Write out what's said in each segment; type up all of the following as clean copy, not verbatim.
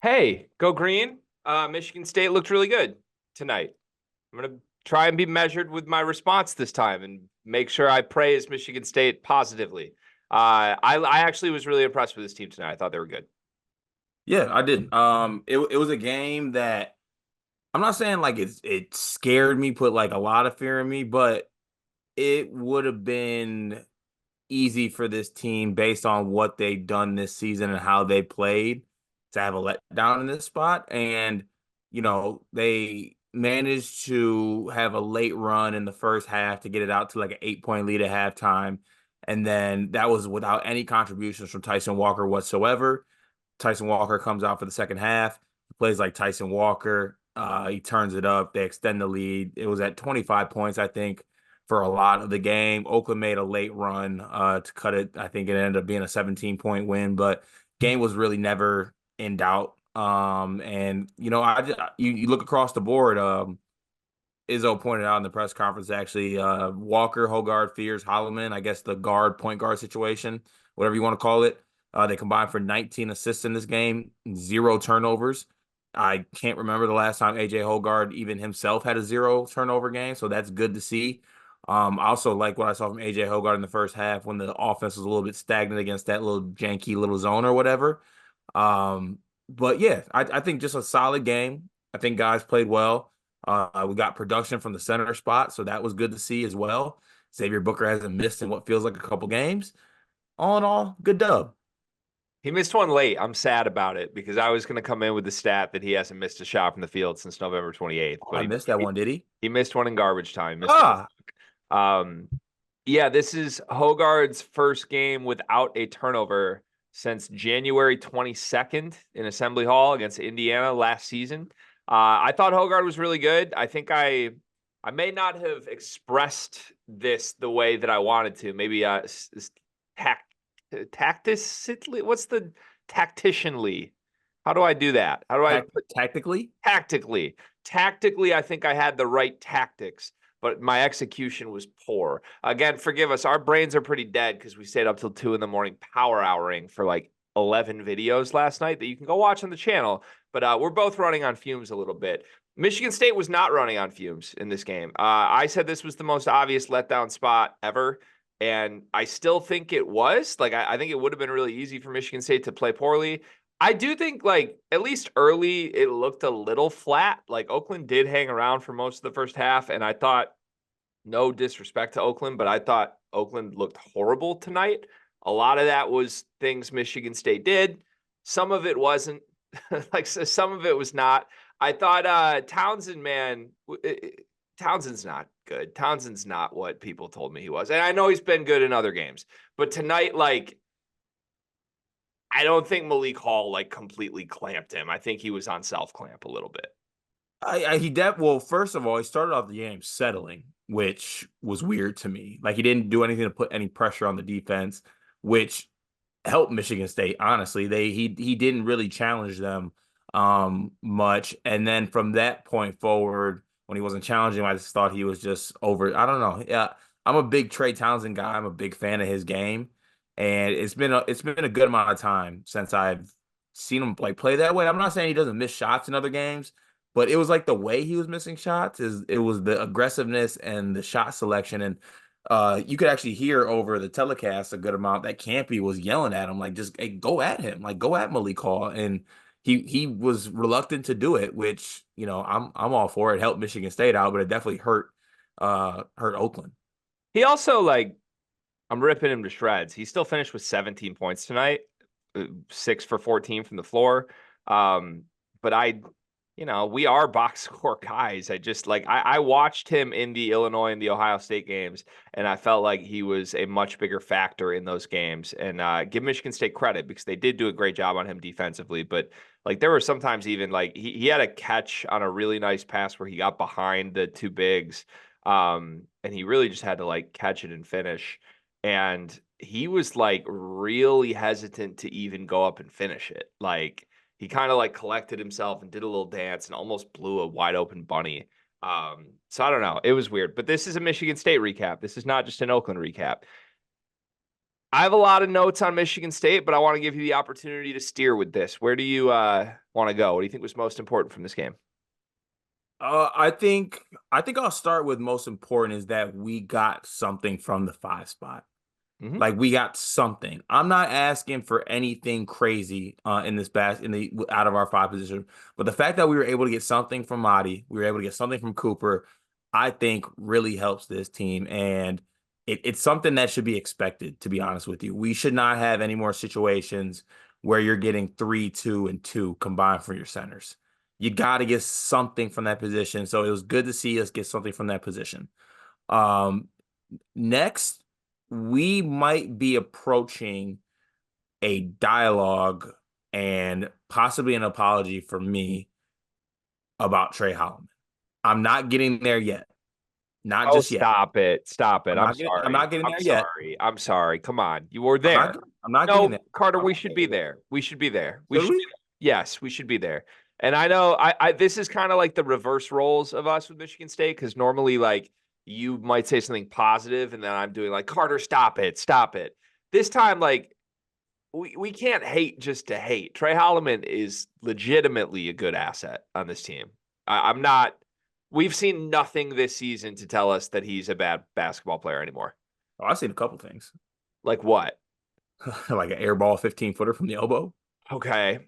Hey, go green. Michigan State looked really good tonight. I'm going to try and be measured with my response this time and make sure I praise Michigan State positively. I actually was really impressed with this team tonight. I thought they were good. Yeah, I did. It was a game that I'm not saying like it scared me, put like a lot of fear in me, but it would have been easy for this team based on what they've done this season and how they played to have a letdown in this spot. And they managed to have a late run in the first half to get it out to like an 8 point lead at halftime. And then that was without any contributions from Tyson Walker whatsoever. Tyson Walker comes out for the second half. He plays like Tyson Walker. He turns it up. They extend the lead. It was at 25 points, I think, for a lot of the game. Oakland made a late run to cut it. I think it ended up being a 17-point win, but game was really never in doubt. And you look across the board. Izzo pointed out in the press conference actually, Walker, Hogard, Fears, Holloman, I guess the point guard situation, whatever you want to call it. They combined for 19 assists in this game, zero turnovers. I can't remember the last time AJ Hogard even himself had a zero turnover game, so that's good to see. I also like what I saw from AJ Hogard in the first half when the offense was a little bit stagnant against that little janky little zone or whatever. But yeah, I think just a solid game. I think guys played well. We got production from the center spot, so that was good to see as well. Xavier Booker hasn't missed in what feels like a couple games. All in all, good dub. He missed one late. I'm sad about it because I was going to come in with the stat that he hasn't missed a shot from the field since November 28th, Oh, but I missed that one, did he? he missed one in garbage time. Missed one. Ah, Yeah, this is Hogard's first game without a turnover since January 22nd in Assembly Hall against Indiana last season. I thought Hogard was really good. I think I may not have expressed this the way that I wanted to. Maybe tact tactically. What's the tacticianly? How do I do that? How do I put tactically. tactically? Tactically, I think I had the right tactics, but my execution was poor. Again, forgive us. Our brains are pretty dead because we stayed up till 2 in the morning power houring for like 11 videos last night that you can go watch on the channel. But we're both running on fumes a little bit. Michigan State was not running on fumes in this game. I said this was the most obvious letdown spot ever. And I still think it was. Like, I think it would have been really easy for Michigan State to play poorly. I do think, like, at least early, it looked a little flat. Like, Oakland did hang around for most of the first half, and I thought, no disrespect to Oakland, but I thought Oakland looked horrible tonight. A lot of that was things Michigan State did. Some of it wasn't. Like, some of it was not. I thought Townsend, man, Townsend's not good. Townsend's not what people told me he was. And I know he's been good in other games, but tonight, like, I don't think Malik Hall like completely clamped him. I think he was on self clamp a little bit. Well, first of all, he started off the game settling, which was weird to me. Like he didn't do anything to put any pressure on the defense, which helped Michigan State. Honestly, he didn't really challenge them much. And then from that point forward, when he wasn't challenging, I just thought he was just over. I don't know. Yeah, I'm a big Trey Townsend guy. I'm a big fan of his game, and it's been a good amount of time since I've seen him like play that way. I'm not saying he doesn't miss shots in other games, but it was like the way he was missing shots is it was the aggressiveness and the shot selection. And you could actually hear over the telecast a good amount that Campy was yelling at him, like just hey, go at him, like go at Malik Hall. And he was reluctant to do it, which I'm all for it. Helped Michigan State out, but it definitely hurt Oakland. He also like I'm ripping him to shreds. He still finished with 17 points tonight, 6 for 14 from the floor. But we are box score guys. I watched him in the Illinois and the Ohio State games, and I felt like he was a much bigger factor in those games. And give Michigan State credit because they did do a great job on him defensively. But like there were sometimes even like he had a catch on a really nice pass where he got behind the two bigs. And he really just had to like catch it and finish. And he was like really hesitant to even go up and finish it. Like he kind of like collected himself and did a little dance and almost blew a wide open bunny. So I don't know. It was weird. But this is a Michigan State recap. This is not just an Oakland recap. I have a lot of notes on Michigan State, but I want to give you the opportunity to steer with this. Where do you want to go? What do you think was most important from this game? I think I'll start with most important is that we got something from the 5 spot. Hmm. Like we got something. I'm not asking for anything crazy in this in the out of our 5 position, but the fact that we were able to get something from Madi, we were able to get something from Cooper, I think really helps this team, and it's something that should be expected. To be honest with you, we should not have any more situations where you're getting 3, 2, and 2 combined for your centers. You got to get something from that position. So it was good to see us get something from that position. Um, Next, we might be approaching a dialogue and possibly an apology for me about Tre Holloman. I'm not getting there yet. Not Oh, just yet. stop it. Stop it. I'm I'm sorry. not getting I'm there yet. sorry. I'm sorry. Come on. You were I'm there. not I'm not getting No, there. Carter, I'm we not should be getting there. there. We should be there. We Should should we? be there. Yes, we should be there. And I know I this is kind of like the reverse roles of us with Michigan State, because normally like you might say something positive and then I'm doing like, Carter, stop it, stop it. This time, like we can't hate just to hate. Tre Holloman is legitimately a good asset on this team. I'm not. We've seen nothing this season to tell us that he's a bad basketball player anymore. Oh, I've seen a couple things. Like what? Like an air ball 15-footer from the elbow. Okay,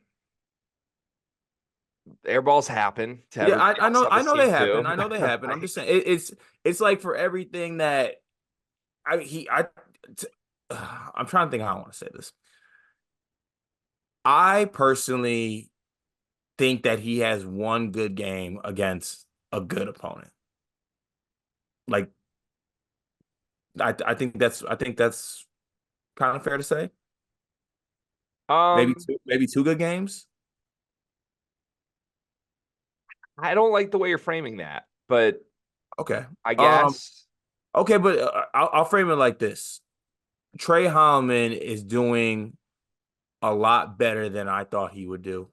air balls happen to Yeah, everybody else on I this know team they happen. too. I know they happen. I'm Like, just saying it's like for everything that I he I t- I'm trying to think how I want to say this. I personally think that he has one good game against a good opponent. Like I think that's kind of fair to say. um, Maybe 2 good games. I don't like the way you're framing that, but Okay. I Um guess. okay, but I'll frame it like this. Trey Hollman is doing a lot better than I thought he would do.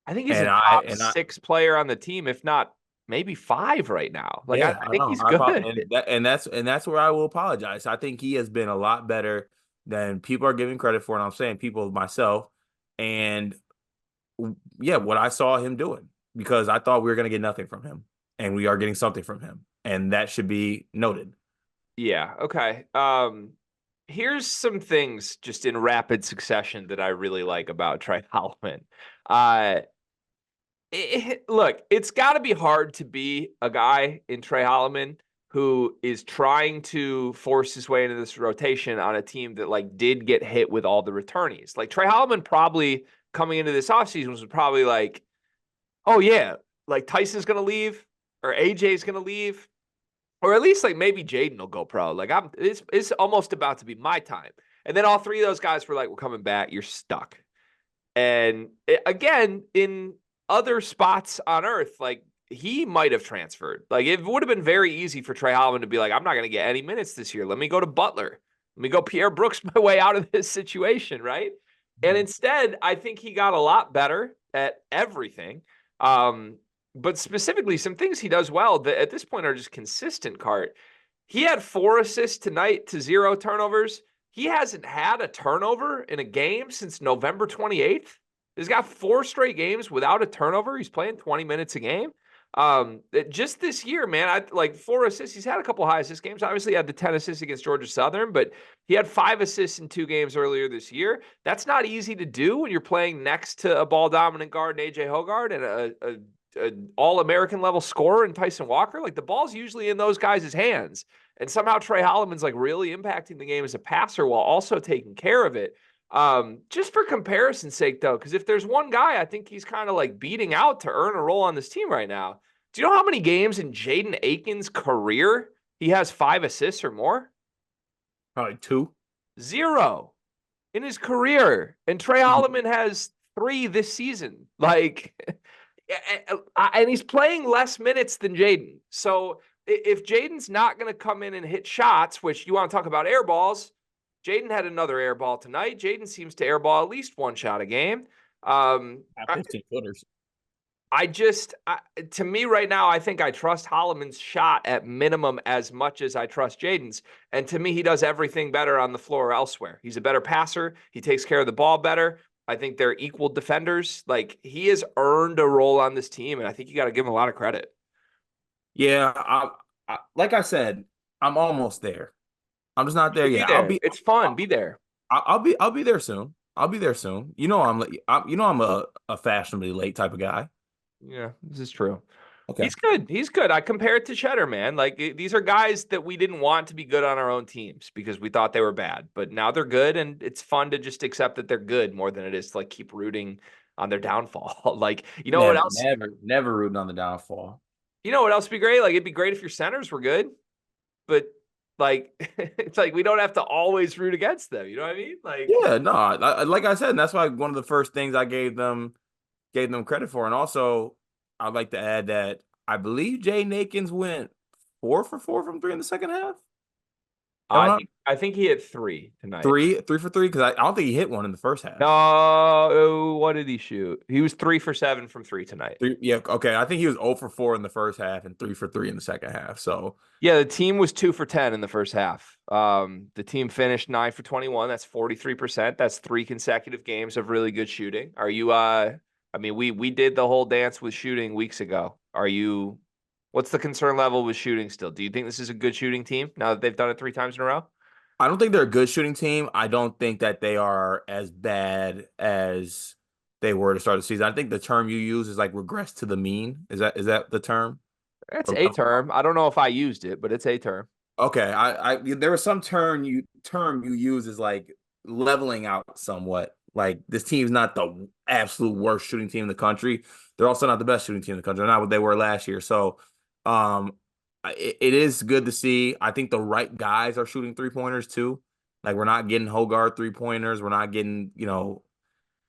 I think he's a And top I 6 player on the team, if not maybe 5 right now. Like I Yeah, I think know. he's good. And that's where I will apologize. I think he has been a lot better than people are giving credit for, and I'm saying people myself. And yeah, what I saw him doing, because I thought we were going to get nothing from him, and we are getting something from him, and that should be noted. Yeah. Okay. Here's some things just in rapid succession that I really like about Trey Holloman. Uh, Look, it's got to be hard to be a guy in Trey Holloman who is trying to force his way into this rotation on a team that like did get hit with all the returnees. Like Trey Holloman probably coming into this offseason was probably like, oh yeah, like Tyson's gonna leave or AJ's gonna leave. Or at least like maybe Jaden will go pro. Like it's almost about to be my time. And then all 3 of those guys were like, we're coming back. You're stuck. And again, in other spots on earth, like he might have transferred. Like it would have been very easy for Trey Holloman to be like, I'm not going to get any minutes this year. Let me go to Butler. Let me go Pierre Brooks my way out of this situation, right? And instead, I think he got a lot better at everything. Um, but specifically, some things he does well that at this point are just consistent, Cart. He had 4 assists tonight to 0 turnovers. He hasn't had a turnover in a game since November 28th. He's got 4 straight games without a turnover. He's playing 20 minutes a game. Just this year, man, I like 4 assists. He's had a couple high assist games. Obviously, he had the 10 assists against Georgia Southern, but he had 5 assists in 2 games earlier this year. That's not easy to do when you're playing next to a ball dominant guard, AJ Hogard, and an all-American level scorer in Tyson Walker. Like the ball's usually in those guys' hands. And somehow Tre Holloman's like really impacting the game as a passer while also taking care of it. Just for comparison's sake, though, because if there's one guy I think he's kind of like beating out to earn a role on this team right now, do you know how many games in Jaden Aiken's career he has 5 assists or more? Probably 2. 0 in his career. And Tre Holloman has 3 this season. Like, and he's playing less minutes than Jaden. So if Jaden's not going to come in and hit shots, which you want to talk about air balls, Jaden had another air ball tonight. Jaden seems to airball at least 1 shot a game. 15 footers. To me right now, I think I trust Holloman's shot at minimum as much as I trust Jaden's. And to me, he does everything better on the floor elsewhere. He's a better passer. He takes care of the ball better. I think they're equal defenders. Like, he has earned a role on this team, and I think you got to give him a lot of credit. Yeah, like I said, I'm almost there. I'm just not You there should be yet. there. It's fun. Be there. I'll be there soon. I'll be there soon. I'm a fashionably late type of guy. Yeah, this is true. Okay. He's good. He's good. I compare it to Cheddar, man. Like, these are guys that we didn't want to be good on our own teams because we thought they were bad, but now they're good, and it's fun to just accept that they're good more than it is to like keep rooting on their downfall. Like, you know what Never, else? never, never rooting on the downfall. You know what else would be great? Like, it'd be great if your centers were good, but like, it's like we don't have to always root against them. You know what I mean? Like, Yeah, no, like I said, and that's why one of the first things I gave them credit for. And also, I'd like to add that I believe Jay Nakins went 4 for 4 from three in the second half. Am I not I think he hit three tonight. three for three? Because I don't think he hit one in the first half. No, what did he shoot? He was 3 for 7 from three tonight. Three, yeah, okay. I think he was 0 for 4 in the first half and 3 for 3 in the second half. So Yeah, the team was 2 for 10 in the first half. The team finished 9 for 21. That's 43%. That's 3 consecutive games of really good shooting. Are you I mean, we did the whole dance with shooting weeks ago. What's the concern level with shooting still? Do you think this is a good shooting team now that they've done it 3 times in a row? I don't think they're a good shooting team. I don't think that they are as bad as they were to start the season. I think the term you use is like regress to the mean. Is that the term? It's a term. I don't know if I used it, but it's a term. Okay, I there was some term you use is like leveling out somewhat. Like this team's not the absolute worst shooting team in the country. They're also not the best shooting team in the country. They're not what they were last year. So, um, it is good to see. I think the right guys are shooting 3-pointers too. Like we're not getting Hogarth 3-pointers. We're not getting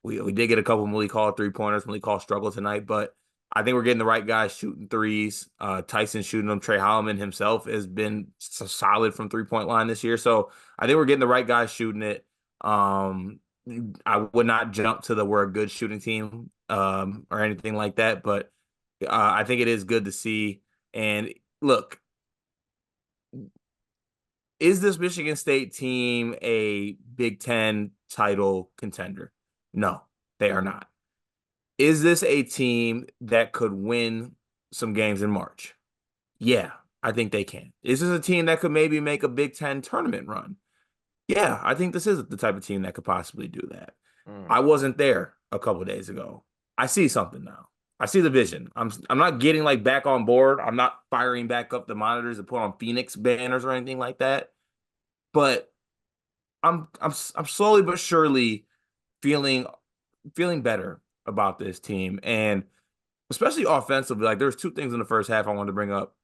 we did get a couple of Malik Hall 3-pointers. Malik Hall struggled tonight, but I think we're getting the right guys shooting threes. Tyson shooting them. Tre Holloman himself has been solid from 3-point line this year. So I think we're getting the right guys shooting it. I would not jump to the we're a good shooting team or anything like that, but I think it is good to see. And look, is this Michigan State team a Big Ten title contender? No, they are not. Is this a team that could win some games in March? Yeah, I think they can. Is this a team that could maybe make a Big Ten tournament run? Yeah, I think this is the type of team that could possibly do that. Mm. I wasn't there a couple of days ago. I see something now. I see the vision. I'm not getting like back on board. I'm not firing back up the monitors to put on Phoenix banners or anything like that. But I'm slowly but surely feeling better about this team, and especially offensively. Like there's 2 things in the first half I wanted to bring up.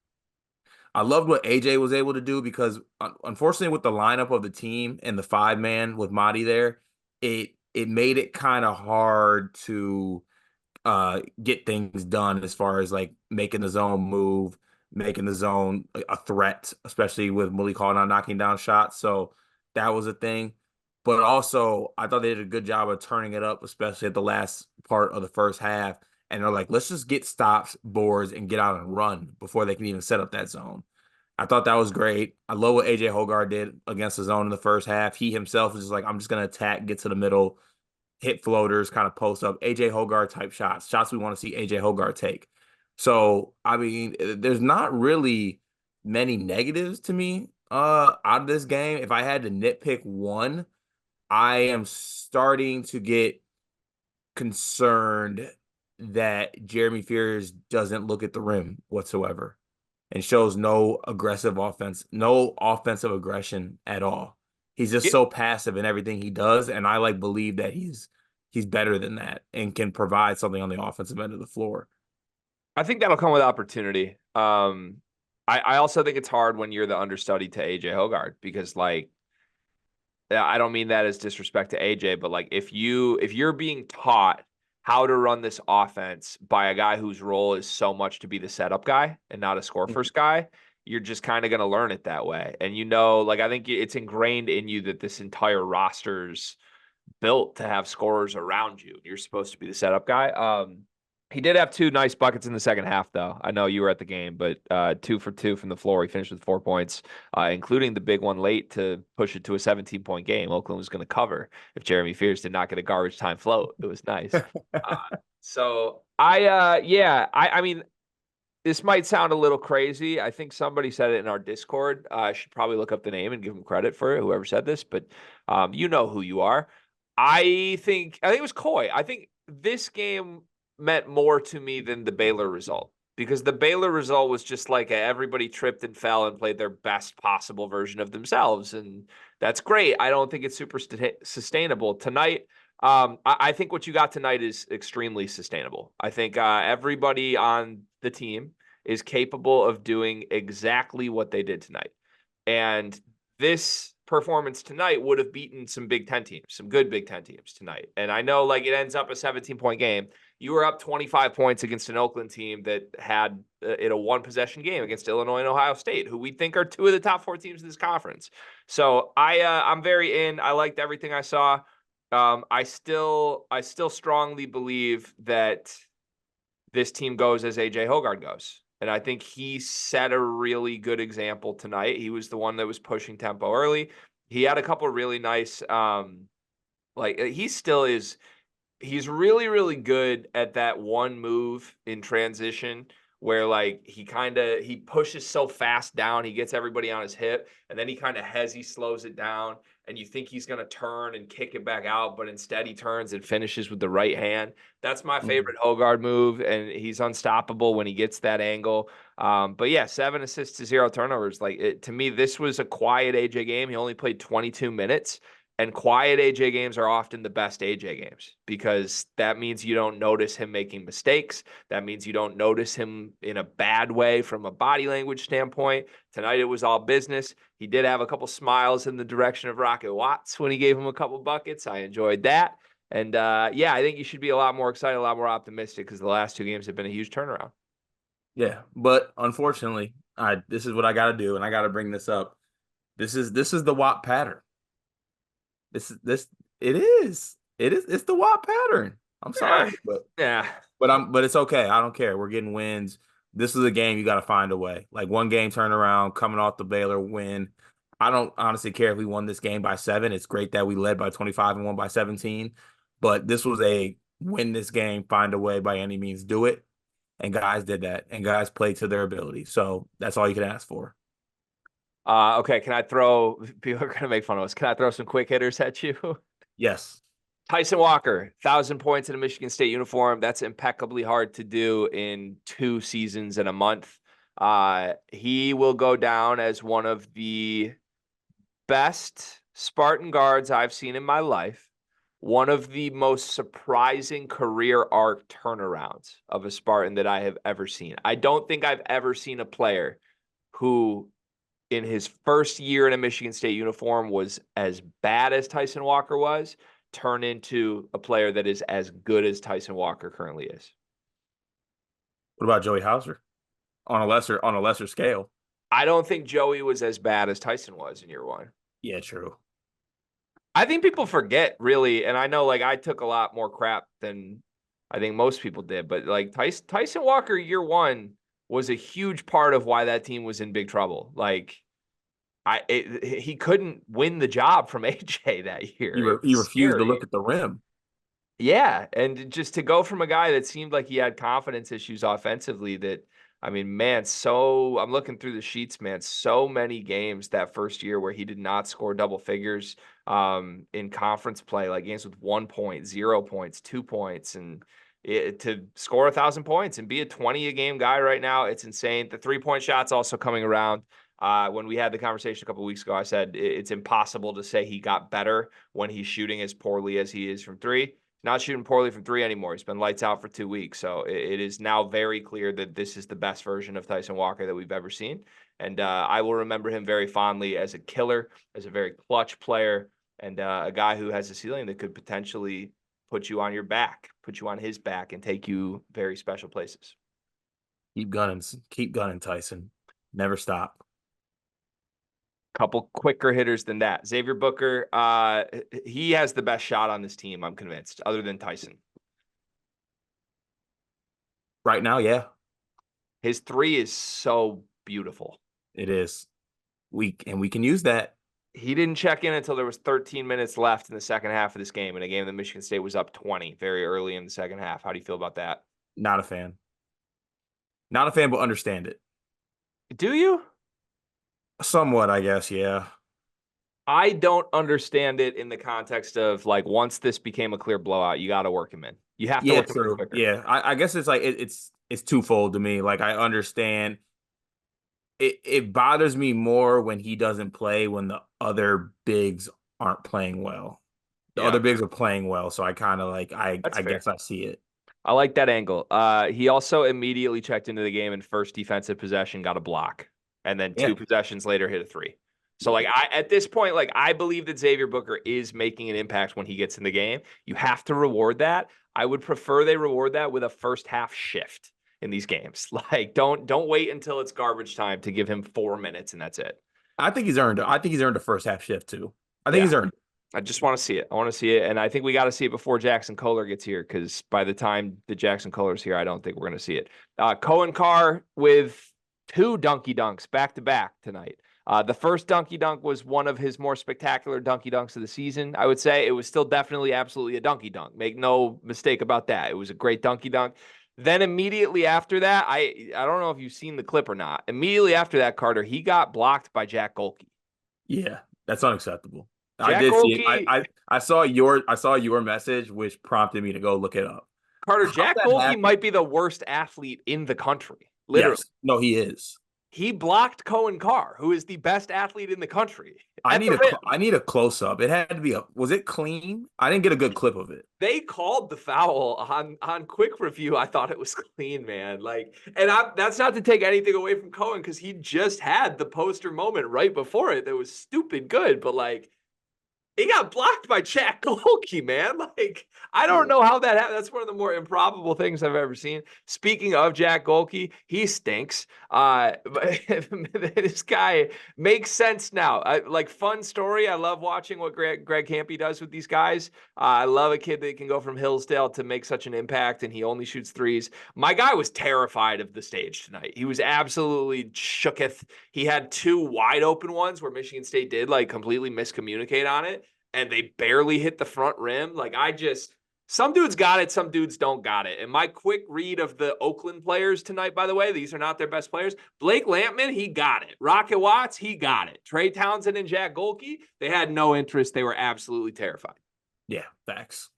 I loved what AJ was able to do because unfortunately with the lineup of the team and the 5-man with Madi there, it made it kind of hard to get things done as far as like making the zone move, making the zone a threat, especially with Malik Hall not knocking down shots. So that was a thing. But also, I thought they did a good job of turning it up, especially at the last part of the first half. And they're like, let's just get stops, boards, and get out and run before they can even set up that zone. I thought that was great. I love what AJ Hogarth did against the zone in the first half. He himself was just like, I'm just going to attack, get to the middle, hit floaters, kind of post up, AJ Hogarth type shots we want to see AJ Hogarth take. So, I mean, there's not really many negatives to me out of this game. If I had to nitpick one, I am starting to get concerned that Jeremy Fears doesn't look at the rim whatsoever and shows no aggressive offense, no offensive aggression at all. He's just so passive in everything he does, and I like believe that he's better than that and can provide something on the offensive end of the floor. I think that'll come with opportunity. I also think it's hard when you're the understudy to AJ Hogarth because like I don't mean that as disrespect to AJ, but like if you're being taught how to run this offense by a guy whose role is so much to be the setup guy and not a score first guy, you're just kind of going to learn it that way. And like I think it's ingrained in you that this entire roster's built to have scorers around you. You're supposed to be the setup guy. He did have two nice buckets in the second half, though. I know you were at the game, but 2 for 2 from the floor. He finished with 4 points, including the big one late to push it to a 17-point game. Oakland was going to cover if Jeremy Fears did not get a garbage time float. It was nice. So I mean, this might sound a little crazy. I think somebody said it in our Discord. I should probably look up the name and give him credit for it, whoever said this, but you know who you are. I think it was Coy. I think this game meant more to me than the Baylor result, because the Baylor result was just like everybody tripped and fell and played their best possible version of themselves, and that's great. I don't think it's super sustainable tonight. I think what you got tonight is extremely sustainable. I think everybody on the team is capable of doing exactly what they did tonight. And this performance tonight would have beaten some Big Ten teams, some good Big Ten teams tonight. And I know like it ends up a 17-point game. You were up 25 points against an Oakland team that had in a one-possession game against Illinois and Ohio State, who we think are two of the top 4 teams in this conference. So I'm very in. I liked everything I saw. I still strongly believe that this team goes as AJ Hoggard goes. And I think he set a really good example tonight. He was the one that was pushing tempo early. He had a couple of really nice, he still is, he's really, really good at that one move in transition where like he pushes so fast down, he gets everybody on his hip, and then he slows it down, and you think he's going to turn and kick it back out, but instead he turns and finishes with the right hand. That's my favorite Hoggard move, and he's unstoppable when he gets that angle. But yeah, 7 assists to 0 turnovers. To me, this was a quiet AJ game. He only played 22 minutes. And quiet AJ games are often the best AJ games, because that means you don't notice him making mistakes. That means you don't notice him in a bad way from a body language standpoint. Tonight, it was all business. He did have a couple smiles in the direction of Rocket Watts when he gave him a couple buckets. I enjoyed that. And I think you should be a lot more excited, a lot more optimistic, because the last 2 games have been a huge turnaround. Yeah, but unfortunately, this is what I got to do, and I got to bring this up. This is the WAP pattern. It's the WAP pattern. I'm sorry, but it's okay. I don't care. We're getting wins. This is a game you got to find a way. Like 1 game turnaround coming off the Baylor win. I don't honestly care if we won this game by 7. It's great that we led by 25 and won by 17. But this was a win this game, find a way by any means, do it. And guys did that. And guys played to their ability. So that's all you can ask for. Okay, people are going to make fun of us. Can I throw some quick hitters at you? Yes. Tyson Walker, 1,000 points in a Michigan State uniform. That's impeccably hard to do in 2 seasons and a month. He will go down as one of the best Spartan guards I've seen in my life. One of the most surprising career arc turnarounds of a Spartan that I have ever seen. I don't think I've ever seen a player who in his first year in a Michigan State uniform was as bad as Tyson Walker was, turn into a player that is as good as Tyson Walker currently is. What about Joey Hauser on a lesser scale? I don't think Joey was as bad as Tyson was in year 1. Yeah, true. I think people forget, really, and I know like I took a lot more crap than I think most people did, but like Tyson Walker year 1 was a huge part of why that team was in big trouble. Like he couldn't win the job from AJ that year. He refused to look at the rim. Yeah, and just to go from a guy that seemed like he had confidence issues offensively that, I mean, man, I'm looking through the sheets, man, so many games that first year where he did not score double figures in conference play, like games with 1 point, 0 points, 2 points, and to score 1,000 points and be a 20-a-game guy right now, it's insane. The 3-point shot's also coming around. When we had the conversation a couple of weeks ago, I said it's impossible to say he got better when he's shooting as poorly as he is from 3. Not shooting poorly from 3 anymore. He's been lights out for 2 weeks. So it is now very clear that this is the best version of Tyson Walker that we've ever seen. And I will remember him very fondly as a killer, as a very clutch player, and a guy who has a ceiling that could potentially put you on his back, and take you very special places. Keep gunning, Tyson. Never stop. Couple quicker hitters than that. Xavier Booker, he has the best shot on this team, I'm convinced, other than Tyson. Right now, yeah, His three is so beautiful. it is. We can use that. He didn't check in until there was 13 minutes left in the second half of this game, in a game that Michigan State was up 20 very early in the second half. How do you feel about that? Not a fan. Not a fan, but understand it. Do you? Somewhat, I guess. Yeah. I don't understand it in the context of, like, once this became a clear blowout, you got to work him in. You have to Yeah, work him in true. quicker. Yeah, I guess it's like it's twofold to me. Like I understand it bothers me more when he doesn't play when the other bigs aren't playing well. The Yeah, other bigs are playing well, so I kind of like that's I fair. guess I see it. I like that angle. He also immediately checked into the game and first defensive possession got a block, and then Yeah. two possessions later hit a three. So, like, I at this point, like, I believe that Xavier Booker is making an impact when he gets in the game. You have to reward that. I would prefer they reward that with a first half shift in these games. Like, don't wait until it's garbage time to give him 4 minutes and that's it. I think he's earned it. I think he's earned the first half shift too. I think Yeah. he's earned it. I just want to see it. I want to see it. And I think we got to see it before Jackson Kohler gets here, because by the time the Jackson Kohler's here, I don't think we're going to see it. Cohen Carr with two dunky dunks back to back tonight. The first dunky dunk was one of his more spectacular dunky dunks of the season. I would say it was still definitely absolutely a dunky dunk. Make no mistake about that. It was a great dunky dunk. Then immediately after that, I don't know if you've seen the clip or not. Immediately after that, Carter, he got blocked by Jack Golke. Yeah, that's unacceptable. I Jack did see it. Golke. I saw your message, which prompted me to go look it up. Carter, How's Jack that Golke happen? might be the worst athlete in the country. Literally. Yes. No, he is. He blocked Cohen Carr, who is the best athlete in the country, I at need the rim. I need a close up. It had to be was it clean? I didn't get a good clip of it. They called the foul on quick review. I thought it was clean, man. Like, and that's not to take anything away from Cohen, because he just had the poster moment right before it that was stupid good, but like, he got blocked by Jack Golke, man. Like, I don't know how that happened. That's one of the more improbable things I've ever seen. Speaking of Jack Golke, he stinks. But this guy makes sense now. Like, fun story. I love watching what Greg Campy does with these guys. I love a kid that can go from Hillsdale to make such an impact, and he only shoots threes. My guy was terrified of the stage tonight. He was absolutely shooketh. He had two wide open ones where Michigan State did, like, completely miscommunicate on it, and they barely hit the front rim. Like, some dudes got it, some dudes don't got it. And my quick read of the Oakland players tonight, by the way, these are not their best players. Blake Lampman, he got it. Rocket Watts, he got it. Trey Townsend and Jack Golke, they had no interest. They were absolutely terrified. Yeah, facts.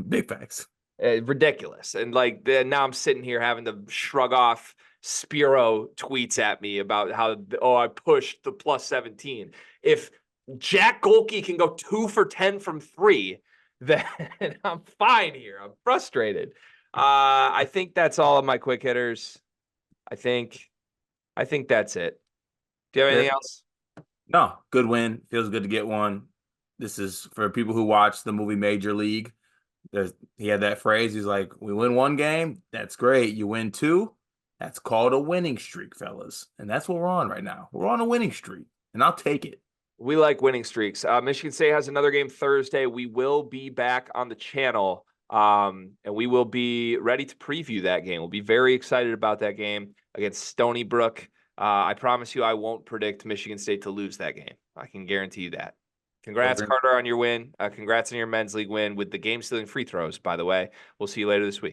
Big facts. Ridiculous. And like, now I'm sitting here having to shrug off Spiro tweets at me about how, I pushed the plus 17. If Jack Golke can go 2 for 10 from three, then I'm fine here. I'm frustrated. I think that's all of my quick hitters. I think that's it. Do you have anything else? No, good win. Feels good to get one. This is for people who watch the movie Major League. He had that phrase. He's like, we win one game, that's great. You win two, that's called a winning streak, fellas. And that's what we're on right now. We're on a winning streak, and I'll take it. We like winning streaks. Michigan State has another game Thursday. We will be back on the channel, and we will be ready to preview that game. We'll be very excited about that game against Stony Brook. I promise you I won't predict Michigan State to lose that game. I can guarantee you that. Congrats, Carter, on your win. Congrats on your men's league win with the game-stealing free throws, by the way. We'll see you later this week.